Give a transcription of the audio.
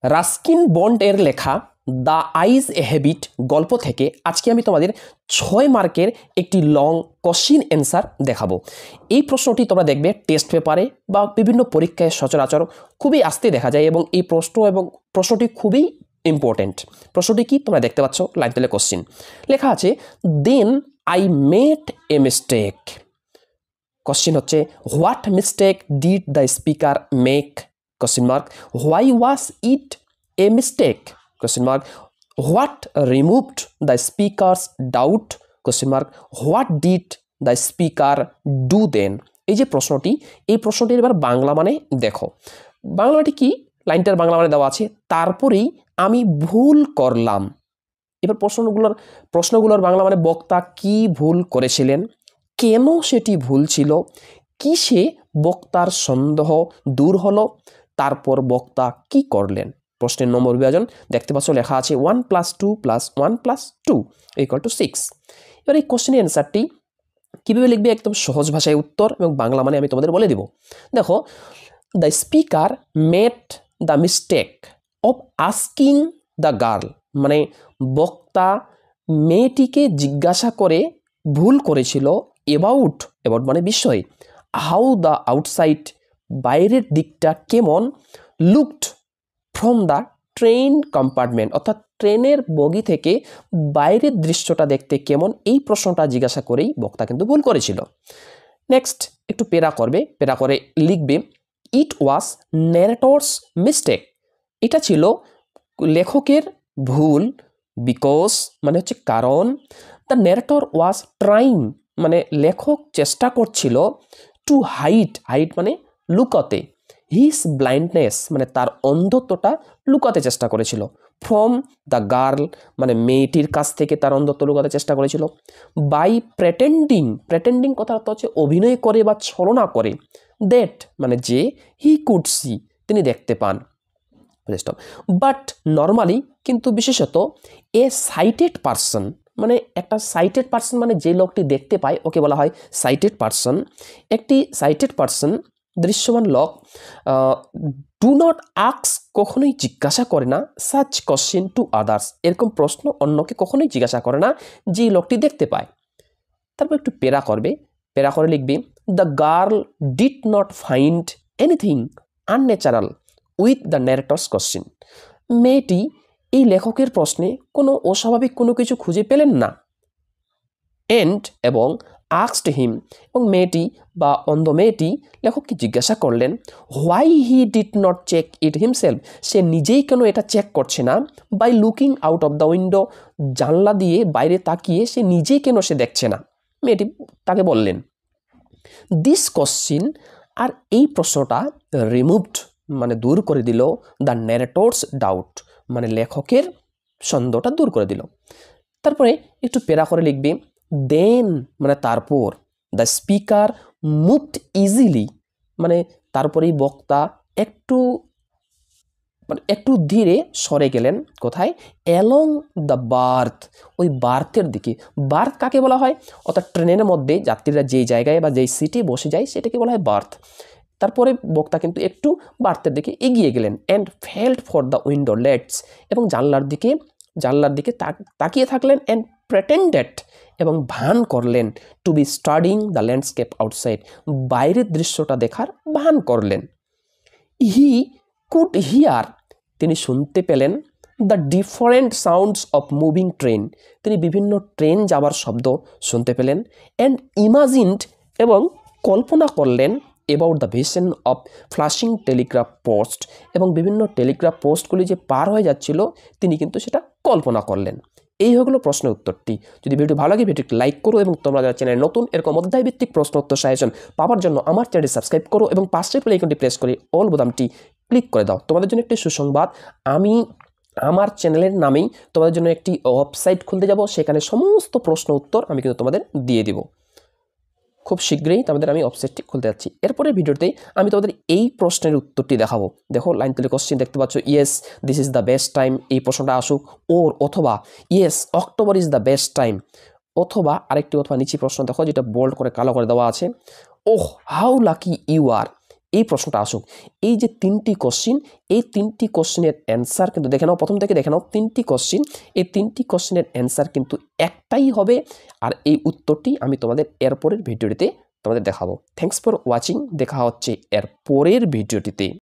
Ruskin bond এর লেখা the eyes a habit গল্প থেকে আজকে আমি তোমাদের 6 মার্কের একটি লং কোশ্চিন অ্যান্সার দেখাবো। এই প্রশ্নটি তোমরা দেখবে টেস্ট পেপারে বা বিভিন্ন পরীক্ষায় সচরাচর খুবই আস্তে দেখা যায় এবং এই প্রশ্নটি খুবই ইম্পর্টেন্ট। প্রশ্নটি কি তোমরা দেখতে পাচ্ছ, লাইন তুলে কোশ্চিন লেখা আছে, then I made a mistake. Question হচ্ছে, what mistake did the speaker make? Question mark. Why was it a mistake? Question mark. What removed the speaker's doubt? Question mark. What did the speaker do then? এই যে প্রশ্নটি, এই প্রশ্নটির এবার বাংলা মানে দেখো। বাংলাটি কি? লাইনটার বাংলা মানে দেওয়া আছে, তারপরেই আমি ভুল করলাম। এবার প্রশ্নগুলোর বাংলা মানে, বক্তা কি ভুল করেছিলেন, কেন সেটি ভুল ছিল, কিসে বক্তার সন্দেহ দূর হলো, তারপর বক্তা কি করলেন। প্রশ্নের নম্বর বিভাজন দেখতে পাচ্ছ, লেখা আছে 1 + 2 + 1 + 2 = 6। এবার এই কোশ্চেনের অ্যান্সারটি কীভাবে লিখবে, একদম সহজ ভাষায় উত্তর এবং বাংলা মানে আমি তোমাদের বলে দিব। দেখো, the speaker made the mistake of asking the girl, মানে বক্তা মেয়েটিকে জিজ্ঞাসা করে ভুল করেছিল অ্যাবাউট মানে বিষয়, হাউ দ্য আউটসাইড, বাইরের দিকটা কেমন, looked from the train compartment, অর্থাৎ ট্রেনের বগি থেকে বাইরের দৃশ্যটা দেখতে কেমন, এই প্রশ্নটা জিজ্ঞাসা করেই বক্তা কিন্তু ভুল করেছিল। নেক্সট একটু পেরা করবে, পেরা করে লিখবে, ইট ওয়াজ ন্যারেটরস মিস্টেক, এটা ছিল লেখকের ভুল, বিকজ মানে হচ্ছে কারণ, দ্য ন্যারেটর ওয়াজ ট্রাইং মানে লেখক চেষ্টা করছিল, টু হাইড মানে লুকাতে, হিজ ব্লাইন্ডনেস মানে তার অন্ধত্বটা লুকাতে চেষ্টা করেছিল, ফ্রম দ্য গার্ল মানে মেয়েটির কাছ থেকে তার অন্ধত্ব লুকাতে চেষ্টা করেছিল, বাই প্রেটেন্ডিং কথার অর্থ হচ্ছে অভিনয় করে বা ছলনা করে, দ্যাট মানে যে, হি কুড সি তিনি দেখতে পান, বাট নর্মালি কিন্তু বিশেষত, এ সাইটেড পার্সন মানে একটা সাইটেড পার্সন মানে যে লোকটি দেখতে পায় ওকে বলা হয় সাইটেড পার্সন। একটি সাইটেড পার্সন দৃশ্যমান লোক ডু নট আস্ক কখনোই জিজ্ঞাসা করে না, সাচ কোশ্চেন টু আদার্স এরকম প্রশ্ন অন্যকে কখনোই জিজ্ঞাসা করে না যে লোকটি দেখতে পায়। তারপর একটু পেরা করবে, পেরা করে লিখবে, the girl did not find anything unnatural with the narrator's question, মেয়েটি এই লেখকের প্রশ্নে কোনো অস্বাভাবিক কোনো কিছু খুঁজে পেলেন না, এন্ড এবং আস্কড হিম এবং মেয়েটি বা অন্ধ মেয়েটি লেখককে জিজ্ঞাসা করলেন, why he did not check it himself, সে নিজেই কেন এটা চেক করছে না, by looking out of the window, জানলা দিয়ে বাইরে তাকিয়ে সে নিজেই কেন সে দেখছে না, মেয়েটি তাকে বললেন। দিস কোশ্চিন আর এই প্রশ্নটা রিমুভড মানে দূর করে দিল দ্য ন্যারেটরস ডাউট মানে লেখকের সন্দেহটা দূর করে দিল। তারপরে একটু পেরা করে লিখবে, দেন মানে তারপর, দ্য স্পিকার মুভড ইজিলি মানে তারপরেই বক্তা একটু ধীরে সরে গেলেন, কোথায়, অ্যালং দ্য বার্থ ওই বার্থের দিকে। বার্থ কাকে বলা হয়, অর্থাৎ ট্রেনের মধ্যে যাত্রীরা যেই জায়গায় বা যেই সিটে বসে যায় সেটাকে বলা হয় বার্থ। তারপরে বক্তা কিন্তু একটু বার্থের দিকে এগিয়ে গেলেন, and felt for the window let's এবং জানলার দিকে তাকিয়ে থাকলেন, অ্যান্ড প্রেটেন্ডেড এবং ভান করলেন, to be studying the landscape outside বাইরের দৃশ্যটা দেখার ভান করলেন। হি কুড হিয়ার তিনি শুনতে পেলেন, the different sounds of moving train তিনি বিভিন্ন ট্রেন যাবার শব্দ শুনতে পেলেন, অ্যান্ড ইমাজিনড এবং কল্পনা করলেন, about the vision of flashing telegraph post এবং বিভিন্ন টেলিগ্রাফ পোস্টগুলি যে পার হয়ে যাচ্ছিল তিনি কিন্তু সেটা কল্পনা করলেন। এই হয়ে গেল প্রশ্নের উত্তরটি। যদি ভিডিও ভালো লাগে ভিডিওটি লাইক করো এবং তোমরা যারা চ্যানেল নতুন এরকম অধ্যায়ভিত্তিক প্রশ্ন উত্তর সাজেশন পাওয়ার জন্য আমার চ্যানেলটি সাবস্ক্রাইব করো এবং পাশের প্লে আইকনটি প্রেস করে অল বোতামটি ক্লিক করে দাও। তোমাদের জন্য একটি সুসংবাদ, আমি আমার চ্যানেলের নামেই তোমাদের জন্য একটি ওয়েবসাইট খুলতে যাব, সেখানে সমস্ত প্রশ্ন উত্তর আমি কিন্তু তোমাদের দিয়ে দিব। খুব শীঘ্রই তোমাদের আমি ওয়েবসাইটটি খুলতে যাচ্ছি। এরপরে ভিডিওতে আমি তোমাদের এই প্রশ্নের উত্তরটি দেখাবো। দেখো লাইন তুলে কোশ্চেন দেখতে পাচ্ছ, yes this is the best time এই প্রশ্নটা আসুক, ওর অথবা yes October is the best time, অথবা আরেকটি অথবা নিচে প্রশ্ন দেখো যেটা বোল্ড করে কালো করে দেওয়া আছে, ওহ হাউ লাকি ইউ আর এই প্রশ্নটা আসুক। এই যে 3টি কোশ্চিন, এই 3টি কোশ্চিনের অ্যান্সার কিন্তু দেখে নাও, প্রথম থেকে দেখে নাও 3টি কোশ্চিন, এই 3টি কোশ্চিনের অ্যান্সার কিন্তু একটাই হবে। আর এই উত্তরটি আমি তোমাদের এরপরের ভিডিওটিতে তোমাদের দেখাবো। Thanks for watching. দেখা হচ্ছে এর পরের ভিডিওটিতে।